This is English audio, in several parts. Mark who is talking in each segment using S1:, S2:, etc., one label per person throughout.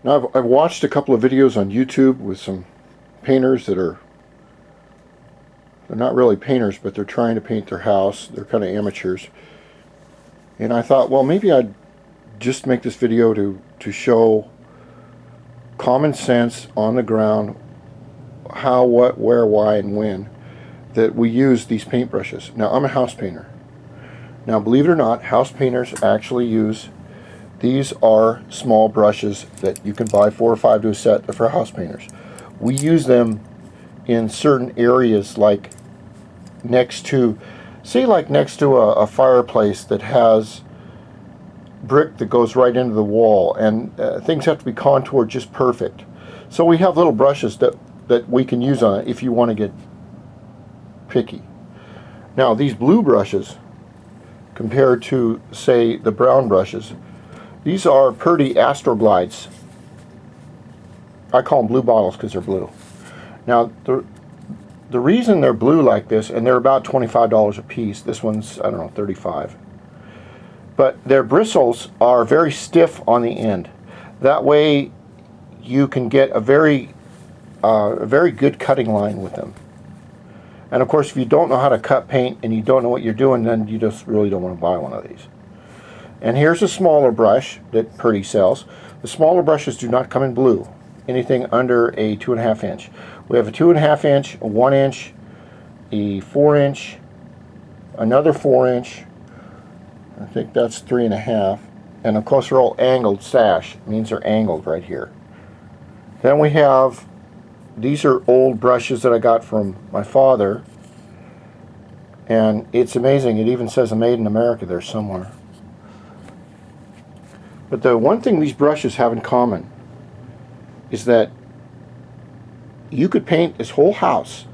S1: Now I've watched a couple of videos on YouTube with some painters that they're not really painters, but they're trying to paint their house. They're kind of amateurs. And I thought, well, maybe I'd just make this video to show common sense on the ground, how, what, where, why, and when, that we use these paintbrushes. Now, I'm a house painter. Now, believe it or not, house painters actually use, these are small brushes that you can buy 4 or 5 to a set. They're for house painters. We use them in certain areas, like next to, say like next to a fireplace that has brick that goes right into the wall, and things have to be contoured just perfect. So we have little brushes that we can use on it if you want to get picky. Now these blue brushes, compared to say the brown brushes, these are Purdy Astroglides. I call them blue bottles because they're blue. Now the reason they're blue like this, and they're about $25 a piece, this one's, I don't know, 35, but their bristles are very stiff on the end. That way you can get a very good cutting line with them. And of course, if you don't know how to cut paint and you don't know what you're doing, then you just really don't want to buy one of these. And here's a smaller brush that Purdy sells. The smaller brushes do not come in blue, anything under a 2.5 inch. We have a 2.5 inch, a 1 inch, a 4 inch, another 4 inch, I think that's 3.5, and of course they're all angled sash. It means they're angled right here. Then we have, these are old brushes that I got from my father, and it's amazing, it even says Made in America there somewhere. But the one thing these brushes have in common is that you could paint this whole house,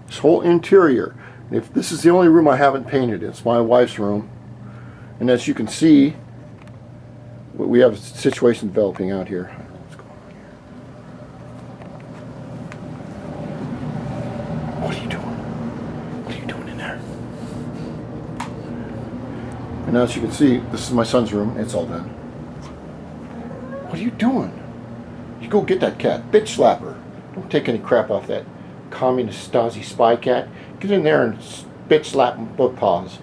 S1: this whole interior. If this is the only room I haven't painted, it's my wife's room. And as you can see, we have a situation developing out here. What's going on here? What are you doing? What are you doing in there? And as you can see, this is my son's room. It's all done. What are you doing? You go get that cat. Bitch slapper. Don't take any crap off that communist Stasi spy cat. Get in there and bitch slap him both paws.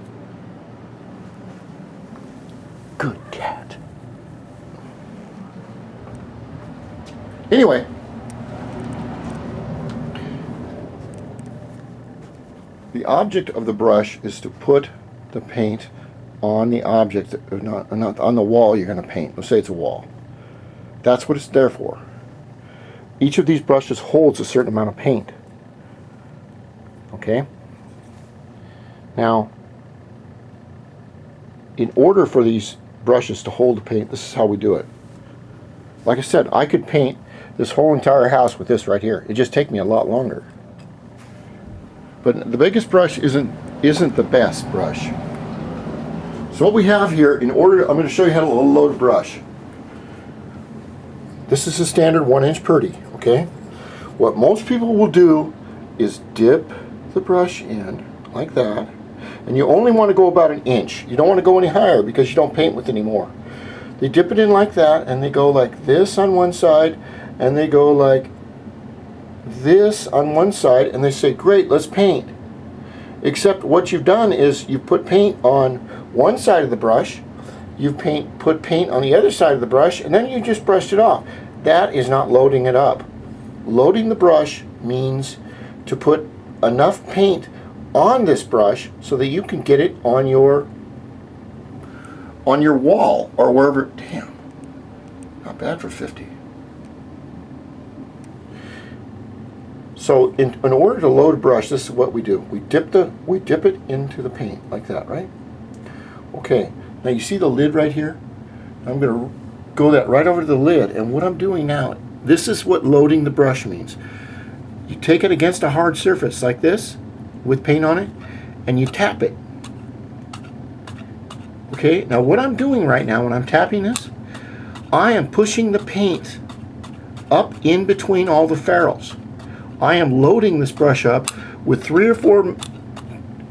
S1: Good cat. Anyway, the object of the brush is to put the paint on the object, not on the wall you're going to paint. Let's say it's a wall. That's what it's there for. Each of these brushes holds a certain amount of paint. Okay? Now, in order for these brushes to hold the paint, this is how we do it. Like I said, I could paint this whole entire house with this right here. It'd just take me a lot longer. But the biggest brush isn't the best brush. So what we have here, I'm going to show you how to load a brush. This is a standard 1 inch Purdy, okay? What most people will do is dip the brush in like that. And you only want to go about 1 inch. You don't want to go any higher because you don't paint with it anymore. They dip it in like that, and they go like this on one side, and they go like this on one side, and they say, great, let's paint. Except what you've done is you've put paint on one side of the brush, you've put paint on the other side of the brush, and then you just brushed it off. That is not loading it up. Loading the brush means to put enough paint on this brush so that you can get it on your wall or wherever. Damn, not bad for 50. So in order to load a brush, this is what we do. We dip it into the paint like that, right? Okay, now you see the lid right here? I'm going to go that right over to the lid, and what I'm doing now, this is what loading the brush means. You take it against a hard surface like this with paint on it, and you tap it. Okay, now what I'm doing right now when I'm tapping this, I am pushing the paint up in between all the ferrules. I am loading this brush up with 3 or 4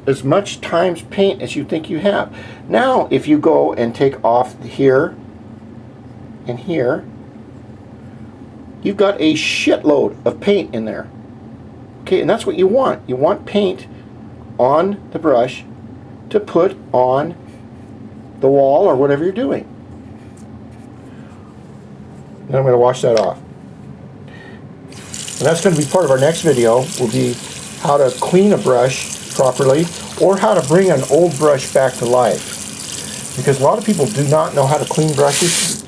S1: as much times paint as you think you have. Now if you go and take off here and here, you've got a shitload of paint in there. Okay, and that's what you want. You want paint on the brush to put on the wall or whatever you're doing. Then I'm going to wash that off. And that's going to be part of our next video, will be how to clean a brush properly, or how to bring an old brush back to life. Because a lot of people do not know how to clean brushes.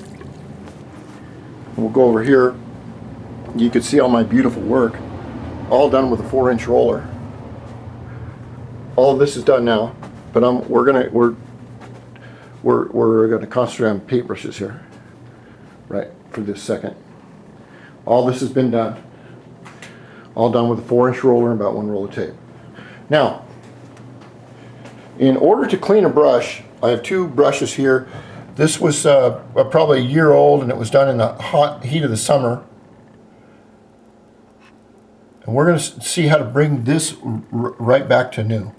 S1: We'll go over here. You can see all my beautiful work, all done with a 4-inch roller. All of this is done now, but we're gonna concentrate on paintbrushes here, right, for this second. All this has been done, all done with a 4-inch roller and about 1 roll of tape. Now, in order to clean a brush, I have 2 brushes here. This was probably a year old, and it was done in the hot heat of the summer. And we're going to see how to bring this right back to new.